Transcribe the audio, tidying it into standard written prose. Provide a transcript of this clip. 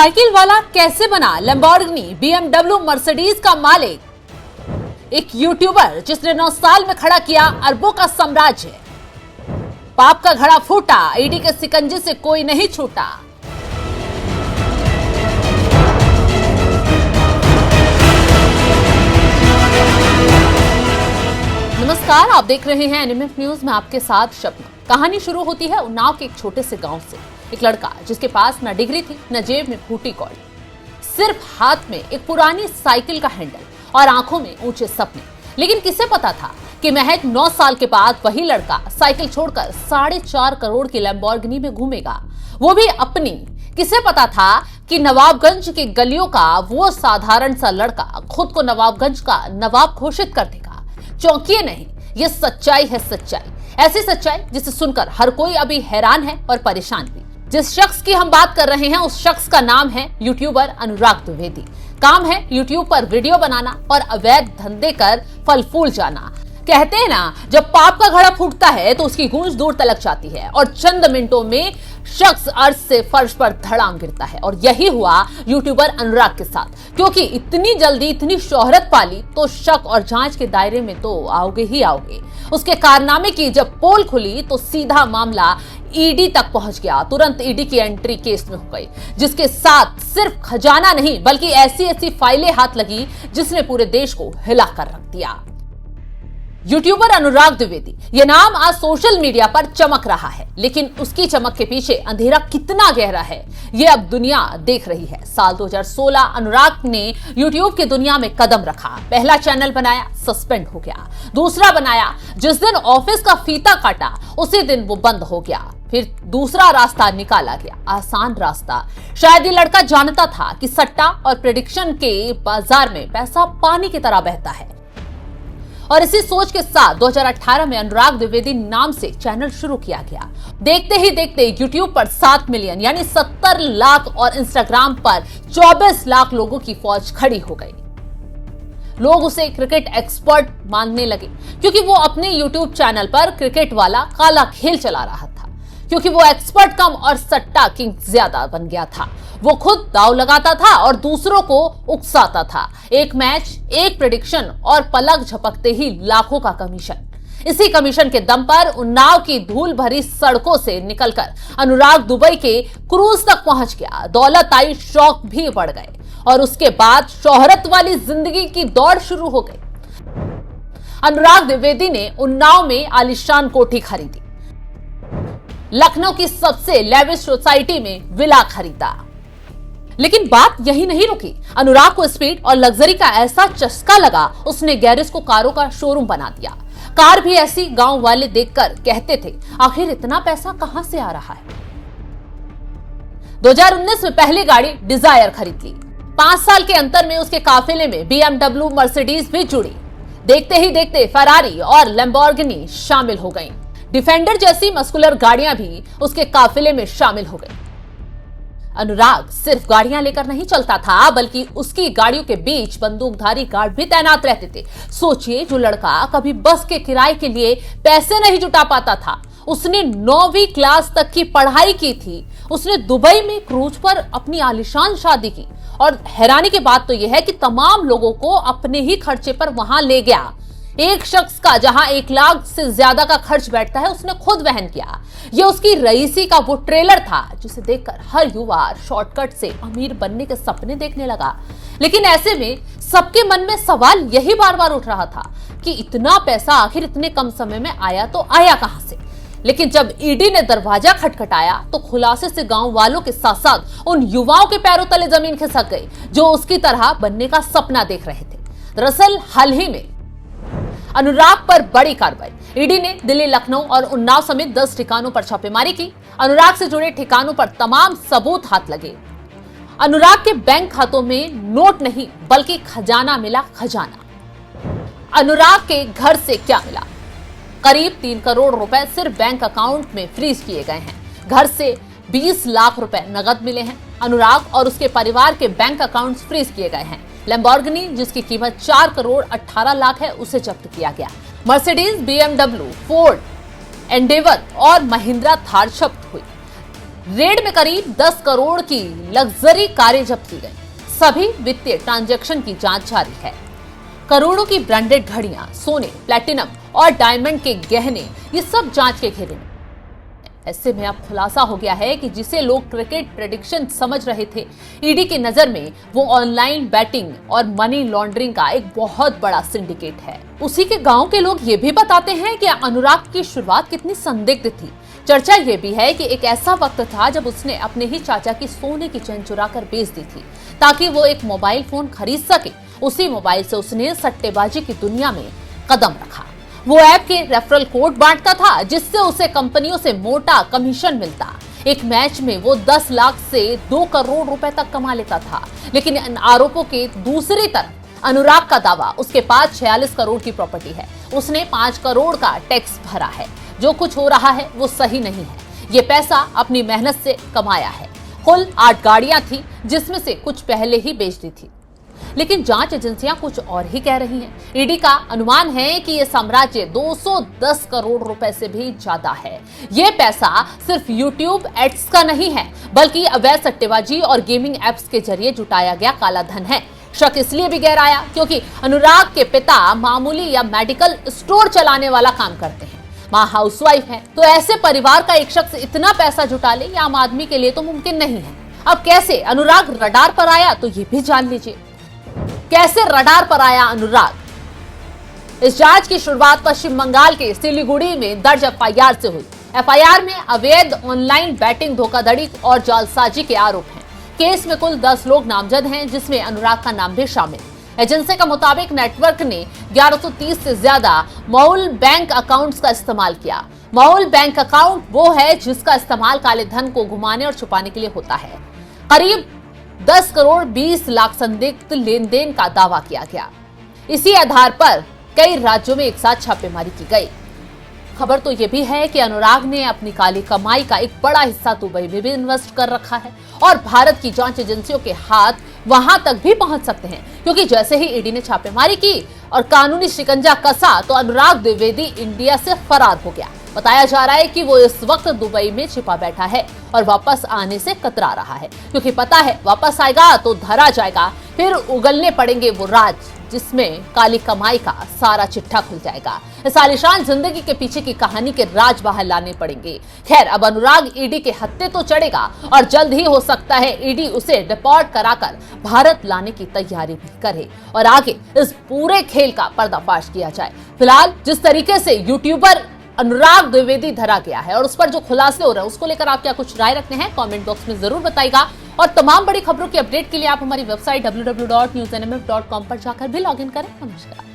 Cycle वाला कैसे बना लैम्बोर्गिनी, बीएमडब्ल्यू, मर्सिडीज का मालिक? एक यूट्यूबर जिसने 9 साल में खड़ा किया अरबों का साम्राज्य। पाप का घड़ा फूटा, ईडी के सिकंजे से कोई नहीं छूटा। नमस्कार, आप देख रहे हैं एनएमएफ न्यूज में आपके साथ शबनम। कहानी शुरू होती है उन्नाव के एक छोटे से गांव से। एक लड़का जिसके पास न डिग्री थी न जेब में फूटी कौड़ी, सिर्फ हाथ में एक पुरानी साइकिल का हैंडल और आंखों में ऊंचे सपने। लेकिन किसे पता था कि महज 9 साल के बाद वही लड़का साइकिल छोड़कर 4.5 करोड़ की लैम्बोर्गिनी में घूमेगा, वो भी अपनी। किसे पता था कि नवाबगंज की गलियों का वो साधारण सा लड़का खुद को नवाबगंज का नवाब घोषित कर देगा। चौंकिए नहीं, ये सच्चाई है, सच्चाई, ऐसी सच्चाई जिसे सुनकर हर कोई अभी हैरान है और परेशान भी। जिस शख्स की हम बात कर रहे हैं उस शख्स का नाम है यूट्यूबर अनुराग द्विवेदी। काम है यूट्यूब पर वीडियो बनाना और अवैध धंधे कर फल फूल जाना। कहते हैं ना, जब पाप का घड़ा फूटता है तो उसकी गूंज दूर तलक जाती है और चंद मिनटों में शख्स अर्श से फर्श पर धड़ाम गिरता है। और यही हुआ यूट्यूबर अनुराग के साथ, क्योंकि इतनी जल्दी इतनी शोहरत पाली तो शक और जांच के दायरे में तो आओगे ही आओगे। उसके कारनामे की जब पोल खुली तो सीधा मामला ईडी तक पहुंच गया। तुरंत ईडी की एंट्री केस में हो गई, जिसके साथ सिर्फ खजाना नहीं बल्कि ऐसी ऐसी फाइलें हाथ लगी जिसने पूरे देश को हिला कर रख दिया। यूट्यूबर अनुराग द्विवेदी, यह नाम आज सोशल मीडिया पर चमक रहा है, लेकिन उसकी चमक के पीछे अंधेरा कितना गहरा है ये अब दुनिया देख रही है। साल 2016 अनुराग ने यूट्यूब की दुनिया में कदम रखा। पहला चैनल बनाया, सस्पेंड हो गया। दूसरा बनाया, जिस दिन ऑफिस का फीता काटा उसी दिन वो बंद हो गया। फिर दूसरा रास्ता निकाला गया, आसान रास्ता। शायद ये लड़का जानता था कि सट्टा और प्रेडिक्शन के बाजार में पैसा पानी की तरह बहता है। और इसी सोच के साथ 2018 में अनुराग द्विवेदी नाम से चैनल शुरू किया गया। देखते ही देखते यूट्यूब पर 7 मिलियन यानी 70 लाख और इंस्टाग्राम पर 24 लाख लोगों की फौज खड़ी हो गई। लोग उसे क्रिकेट एक्सपर्ट मानने लगे, क्योंकि वो अपने यूट्यूब चैनल पर क्रिकेट वाला काला खेल चला रहा था। क्योंकि वो एक्सपर्ट कम और सट्टा किंग ज्यादा बन गया था। वो खुद दांव लगाता था और दूसरों को उकसाता था। एक मैच, एक प्रेडिक्शन और पलक झपकते ही लाखों का कमीशन। इसी कमीशन के दम पर उन्नाव की धूल भरी सड़कों से निकलकर अनुराग दुबई के क्रूज तक पहुंच गया। दौलत आई, शौक भी बढ़ गए और उसके बाद शोहरत वाली जिंदगी की दौड़ शुरू हो गई। अनुराग द्विवेदी ने उन्नाव में आलीशान कोठी खरीदी, लखनऊ की सबसे लेविश सोसाइटी में विला खरीदा। लेकिन बात यही नहीं रुकी। अनुराग को स्पीड और लग्जरी का ऐसा चस्का लगा, उसने गैरेज को कारों का शोरूम बना दिया। कार भी ऐसी गांव वाले देखकर कहते थे, आखिर इतना पैसा कहां से आ रहा है। 2019 में पहली गाड़ी डिजायर खरीद ली। 5 साल के अंतर में उसके काफिले में बीएमडब्ल्यू, मर्सिडीज भी जुड़ी। देखते ही देखते फरारी और लैम्बोर्गिनी शामिल हो गई। डिफेंडर जैसी मस्कुलर गाड़ियां भी उसके काफिले में शामिल हो गई। अनुराग सिर्फ गाड़ियां लेकर नहीं चलता था, बल्कि उसकी गाड़ियों के बीच बंदूकधारी गार्ड भी तैनात रहते थे। सोचिए, जो लड़का कभी बस के किराए के लिए पैसे नहीं जुटा पाता था, उसने 9वीं क्लास तक की पढ़ाई की थी, उसने दुबई में क्रूज पर अपनी आलीशान शादी की। और हैरानी की बात तो यह है कि तमाम लोगों को अपने ही खर्चे पर वहां ले गया। एक शख्स का जहां 1 लाख से ज्यादा का खर्च बैठता है, उसने खुद वहन किया। यह उसकी रईसी का वो ट्रेलर था जिसे देखकर हर युवा शॉर्टकट से अमीर बनने के सपने देखने लगा। लेकिन ऐसे में सबके मन में सवाल यही बार बार उठ रहा था कि इतना पैसा आखिर इतने कम समय में आया तो आया कहां से। लेकिन जब ईडी ने दरवाजा खटखटाया तो खुलासे से गांव वालों के साथ साथ उन युवाओं के पैरों तले जमीन खिसक गई जो उसकी तरह बनने का सपना देख रहे थे। दरअसल हाल ही में अनुराग पर बड़ी कार्रवाई। ईडी ने दिल्ली, लखनऊ और उन्नाव समेत 10 ठिकानों पर छापेमारी की। अनुराग से जुड़े ठिकानों पर तमाम सबूत हाथ लगे। अनुराग के बैंक खातों में नोट नहीं बल्कि खजाना मिला, खजाना। अनुराग के घर से क्या मिला? करीब 3 करोड़ रुपए सिर्फ बैंक अकाउंट में फ्रीज किए गए हैं। घर से 20 लाख रुपए नगद मिले हैं। अनुराग और उसके परिवार के बैंक अकाउंट्स फ्रीज किए गए हैं। लैम्बोर्गिनी, जिसकी कीमत 4 करोड़ 18 लाख है, उसे जब्त किया गया। मर्सिडीज, बीएमडब्ल्यू, फोर्ड, एंडेवर और महिंद्रा थार जब्त हुई। रेड में करीब 10 करोड़ की लग्जरी कारें जब्त की गई। सभी वित्तीय ट्रांजैक्शन की जांच जारी है। करोड़ों की ब्रांडेड घड़ियां, सोने, प्लैटिनम और डायमंड के गहने, ये सब जांच के घेरे में। ऐसे में अब खुलासा हो गया है कि जिसे लोग क्रिकेट प्रेडिक्शन समझ रहे थे, ईडी की नजर में वो ऑनलाइन बैटिंग और मनी लॉन्ड्रिंग का एक बहुत बड़ा सिंडिकेट है। उसी के गांव के लोग ये भी बताते हैं कि अनुराग की शुरुआत कितनी संदिग्ध थी। चर्चा ये भी है कि एक ऐसा वक्त था जब उसने अपने ही चाचा की सोने की चेन चुरा कर बेच दी थी ताकि वो एक मोबाइल फोन खरीद सके। उसी मोबाइल से उसने सट्टेबाजी की दुनिया में कदम रखा। वो ऐप के रेफरल कोड बांटता था जिससे उसे कंपनियों से मोटा कमीशन मिलता। एक मैच में वो 10 लाख से 2 करोड़ रुपए तक कमा लेता था। लेकिन इन आरोपों के दूसरी तरफ अनुराग का दावा, उसके पास 46 करोड़ की प्रॉपर्टी है, उसने 5 करोड़ का टैक्स भरा है, जो कुछ हो रहा है वो सही नहीं है, ये पैसा अपनी मेहनत से कमाया है। कुल 8 गाड़ियां थी जिसमें से कुछ पहले ही बेच दी थी। लेकिन जांच एजेंसियां कुछ और ही कह रही हैं। ईडी का अनुमान है कि यह साम्राज्य 210 करोड़ रुपए से भी ज्यादा है। यह पैसा सिर्फ यूट्यूब एड्स का नहीं है, बल्कि अवैध सट्टेबाजी और गेमिंग एप्स के जरिए जुटाया गया काला धन है। शक इसलिए भी गहराया क्योंकि अनुराग के पिता मामूली या मेडिकल स्टोर चलाने वाला काम करते हैं, मां हाउसवाइफ है। तो ऐसे परिवार का एक शख्स इतना पैसा जुटा ले, आम आदमी के लिए तो मुमकिन नहीं है। अब कैसे अनुराग रडार पर आया, तो ये भी जान लीजिए। कैसे रडार पर आया अनुराग? इस जांच की शुरुआत पश्चिम बंगाल के सिलीगुड़ी में दर्ज एफआईआर से हुई। एफआईआर में अवैध ऑनलाइन बैटिंग, धोखाधड़ी और जालसाजी के आरोप हैं। केस में कुल 10 लोग नामजद हैं, जिसमें अनुराग का नाम भी शामिल। एजेंसी के मुताबिक नेटवर्क ने 1130 से ज्यादा माहौल बैंक अकाउंट्स का इस्तेमाल किया। माहौल बैंक अकाउंट वो है जिसका इस्तेमाल काले धन को घुमाने और छुपाने के लिए होता है। करीब 10 करोड़ 20 लाख संदिग्ध लेन देन का दावा किया गया। इसी आधार पर कई राज्यों में एक साथ छापेमारी की गई। खबर तो यह भी है कि अनुराग ने अपनी काली कमाई का एक बड़ा हिस्सा दुबई में भी इन्वेस्ट कर रखा है और भारत की जांच एजेंसियों के हाथ वहां तक भी पहुंच सकते हैं, क्योंकि जैसे ही ईडी ने छापेमारी की और कानूनी शिकंजा कसा तो अनुराग द्विवेदी इंडिया से फरार हो गया। बताया जा रहा है कि वो इस वक्त दुबई में छिपा बैठा है और वापस आने से कतरा रहा है, क्योंकि पता है वापस आएगा तो धरा जाएगा, फिर उगलने पड़ेंगे वो राज जिसमें काली कमाई का सारा चिट्ठा खुल जाएगा। इस आलीशान जिंदगी के पीछे की कहानी के राज बाहर लाने पड़ेंगे। खैर, अब अनुराग ईडी के हत्थे तो चढ़ेगा और जल्द ही हो सकता है ईडी उसे डिपोर्ट कराकर भारत लाने की तैयारी भी करे और आगे इस पूरे खेल का पर्दाफाश किया जाए। फिलहाल जिस तरीके से यूट्यूबर अनुराग द्विवेदी धरा गया है और उस पर जो खुलासे हो रहे हैं उसको लेकर आप क्या कुछ राय रखते हैं, कमेंट बॉक्स में जरूर बताइएगा। और तमाम बड़ी खबरों की अपडेट के लिए आप हमारी वेबसाइट www.newsnmf.com पर जाकर भी लॉगिन करें। नमस्कार।